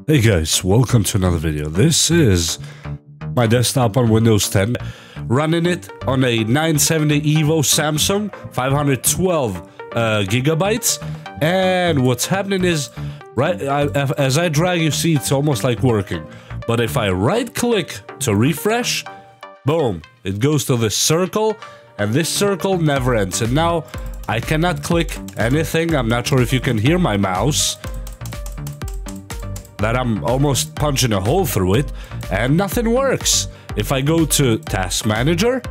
Hey guys, welcome to another video. This is my desktop on Windows 10, running it on a 970 EVO Samsung, 512 gigabytes. And what's happening is, as I drag, you see it's almost like working. But if I right click to refresh, boom, it goes to this circle, and this circle never ends. And now I cannot click anything. I'm not sure if you can hear my mouse, that I'm almost punching a hole through it, and nothing works. If I go to Task Manager,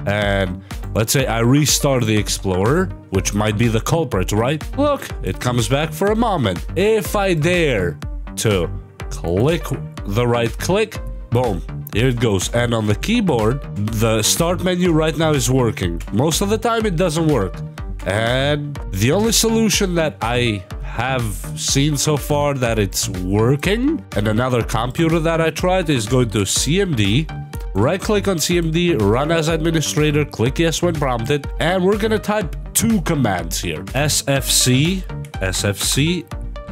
and let's say I restart the Explorer, which might be the culprit, right? Look, it comes back for a moment. If I dare to click the right click, boom, here it goes. And on the keyboard, the start menu right now is working. Most of the time it doesn't work. And the only solution that I have seen so far that it's working, and another computer that I tried, is going to CMD, right click on CMD, run as administrator, click yes when prompted, and we're gonna type two commands here: SFC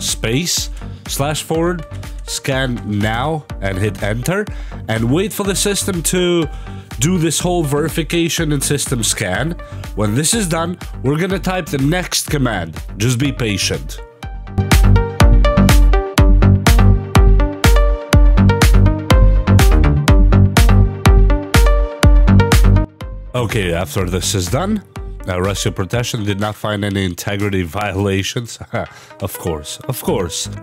space /forward scan now, and hit enter, and wait for the system to do this whole verification and system scan. When this is done, we're gonna type the next command. Just be patient. Okay, after this is done, Rescue Protection did not find any integrity violations. Of course.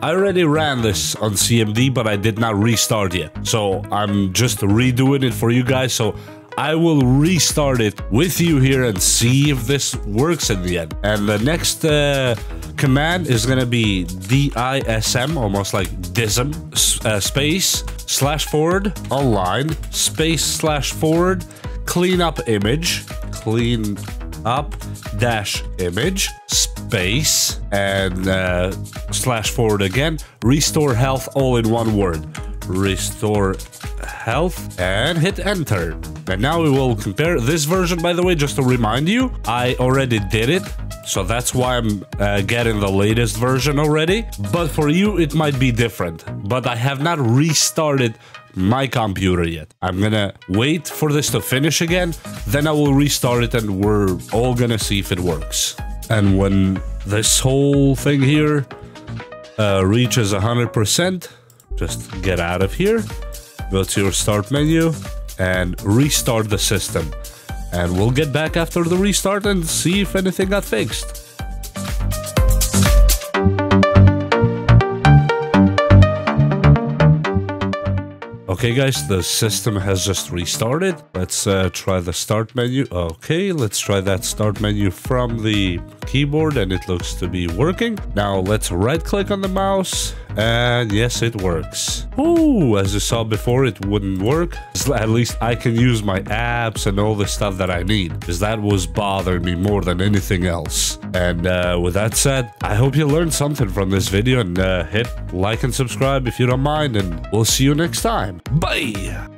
I already ran this on CMD, but I did not restart yet. So I'm just redoing it for you guys. So I will restart it with you here and see if this works in the end. And the next command is going to be DISM, almost like DISM, space /forward align, space /forward clean up image, clean up dash image, space, and /forward again, restore health, all in one word, restore health, and hit enter. And now we will compare this version. By the way, just to remind you, I already did it, so that's why I'm getting the latest version already. But for you, it might be different. But I have not restarted my computer yet. I'm gonna wait for this to finish again, then I will restart it, and we're all gonna see if it works. And when this whole thing here reaches 100%, just get out of here, go to your start menu, and restart the system. And we'll get back after the restart and see if anything got fixed. Okay guys, the system has just restarted. Let's try the start menu. Okay, let's try that start menu from the keyboard, and it looks to be working. Now let's right click on the mouse, and yes, it works. Ooh, as you saw before, it wouldn't work. At least I can use my apps and all the stuff that I need, because that was bothering me more than anything else. And with that said, I hope you learned something from this video, and hit like and subscribe if you don't mind, and we'll see you next time. Bye!